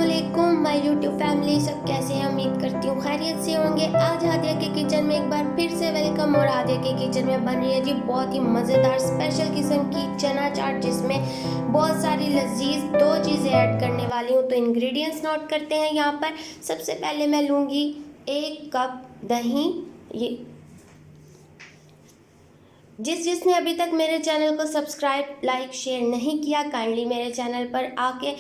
अस्सलामुअलैकुम my YouTube family. सब कैसे हैं? उम्मीद करती हूँ खैरियत से होंगे। आज हादिया के किचन में एक बार फिर से वेलकम। और हादिया के किचन में बन रही है जी बहुत ही मज़ेदार स्पेशल किस्म की चना चाट, जिसमें बहुत सारी लजीज दो चीज़ें ऐड करने वाली हूँ। तो इंग्रेडिएंट्स नोट करते हैं यहाँ पर। सबसे पहले मैं लूँगी 1 कप दही। ये जिसने अभी तक मेरे चैनल को सब्सक्राइब लाइक शेयर नहीं किया, काइंडली मेरे चैनल पर आके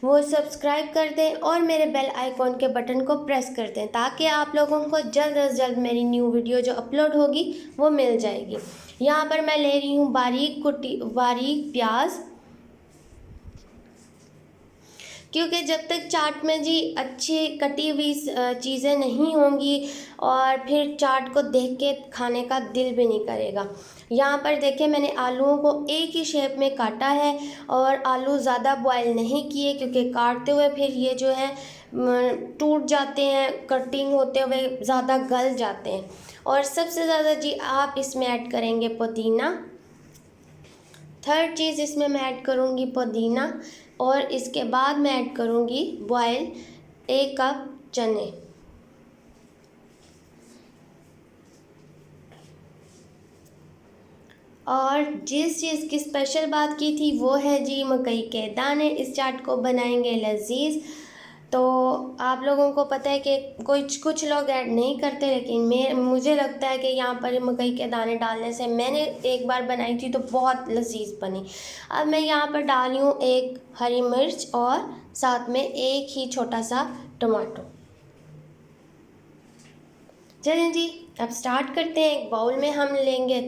वो सब्सक्राइब कर दें और मेरे बेल आइकॉन के बटन को प्रेस कर दें, ताकि आप लोगों को जल्द से जल्द मेरी न्यू वीडियो जो अपलोड होगी वो मिल जाएगी। यहाँ पर मैं ले रही हूँ बारीक प्याज, क्योंकि जब तक चाट में जी अच्छी कटी हुई चीज़ें नहीं होंगी और फिर चाट को देख के खाने का दिल भी नहीं करेगा। यहाँ पर देखिए मैंने आलूओं को एक ही शेप में काटा है और आलू ज़्यादा बॉयल नहीं किए, क्योंकि काटते हुए फिर ये जो है टूट जाते हैं, कटिंग होते हुए ज़्यादा गल जाते हैं। और सबसे ज़्यादा जी आप इसमें ऐड करेंगे पुदीना। थर्ड चीज़ इसमें मैं ऐड करूँगी पुदीना, और इसके बाद मैं ऐड करूँगी बॉयल 1 कप चने। और जिस चीज़ की स्पेशल बात की थी वो है जी मकई के दाने। इस चाट को बनाएंगे लजीज। तो आप लोगों को पता है कि कुछ लोग ऐड नहीं करते, लेकिन मुझे लगता है कि यहाँ पर मकई के दाने डालने से, मैंने एक बार बनाई थी तो बहुत लजीज बनी। अब मैं यहाँ पर डाल रही हूँ 1 हरी मिर्च और साथ में 1 ही छोटा सा टमाटो। चलें जी अब स्टार्ट करते हैं। एक बाउल में हम लेंगे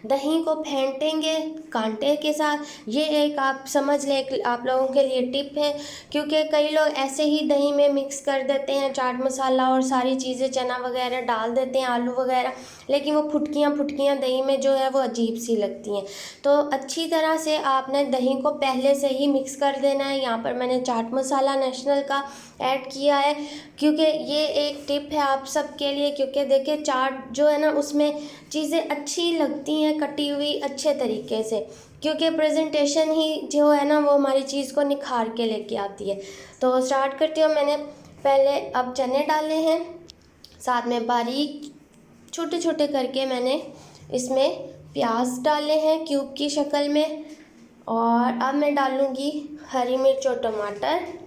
दही को फेंटेंगे कांटे के साथ। ये एक आप समझ लें आप लोगों के लिए टिप है, क्योंकि कई लोग ऐसे ही दही में मिक्स कर देते हैं चाट मसाला और सारी चीज़ें, चना वगैरह डाल देते हैं, आलू वगैरह, लेकिन वो फुटकियाँ दही में जो है वो अजीब सी लगती हैं। तो अच्छी तरह से आपने दही को पहले से ही मिक्स कर देना है। यहाँ पर मैंने चाट मसाला नेशनल का ऐड किया है, क्योंकि ये एक टिप है आप सबके लिए। क्योंकि देखिए चाट जो है ना उसमें चीज़ें अच्छी लगती हैं कटी हुई अच्छे तरीके से, क्योंकि प्रेजेंटेशन ही जो है ना वो हमारी चीज़ को निखार के लेके आती है। तो स्टार्ट करती हूँ। मैंने पहले अब चने डाले हैं, साथ में बारीक छोटे छोटे करके मैंने इसमें प्याज डाले हैं क्यूब की शक्ल में। और अब मैं डालूँगी हरी मिर्च और टमाटर।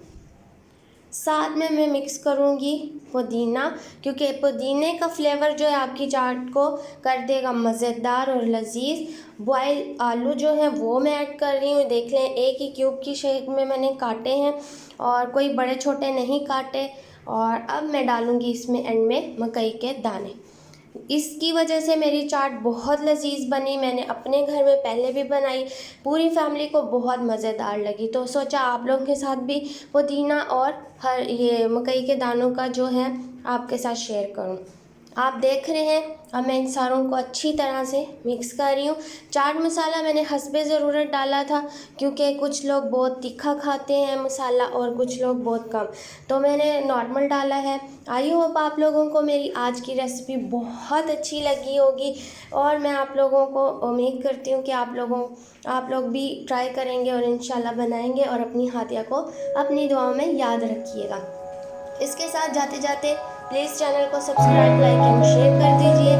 साथ में मैं मिक्स करूँगी पुदीना, क्योंकि पुदीने का फ्लेवर जो है आपकी चाट को कर देगा मज़ेदार और लजीज। बॉयल आलू जो है वो मैं ऐड कर रही हूँ। देख लें 1 ही क्यूब की शेप में मैंने काटे हैं और कोई बड़े छोटे नहीं काटे। और अब मैं डालूँगी इसमें एंड में मकई के दाने। इसकी वजह से मेरी चाट बहुत लजीज बनी। मैंने अपने घर में पहले भी बनाई, पूरी फैमिली को बहुत मज़ेदार लगी। तो सोचा आप लोगों के साथ भी पुदीना और ये मकई के दानों का जो है आपके साथ शेयर करूं। आप देख रहे हैं अब मैं इन सारों को अच्छी तरह से मिक्स कर रही हूँ। चाट मसाला मैंने हस्बे ज़रूरत डाला था, क्योंकि कुछ लोग बहुत तीखा खाते हैं मसाला और कुछ लोग बहुत कम, तो मैंने नॉर्मल डाला है। आई होप आप लोगों को मेरी आज की रेसिपी बहुत अच्छी लगी होगी, और मैं आप लोगों को उम्मीद करती हूँ कि आप लोग भी ट्राई करेंगे और इंशाल्लाह बनाएंगे और अपनी हादिया को अपनी दुआओं में याद रखिएगा। इसके साथ जाते जाते प्लीज़ चैनल को सब्सक्राइब लाइक एंड शेयर कर दीजिए।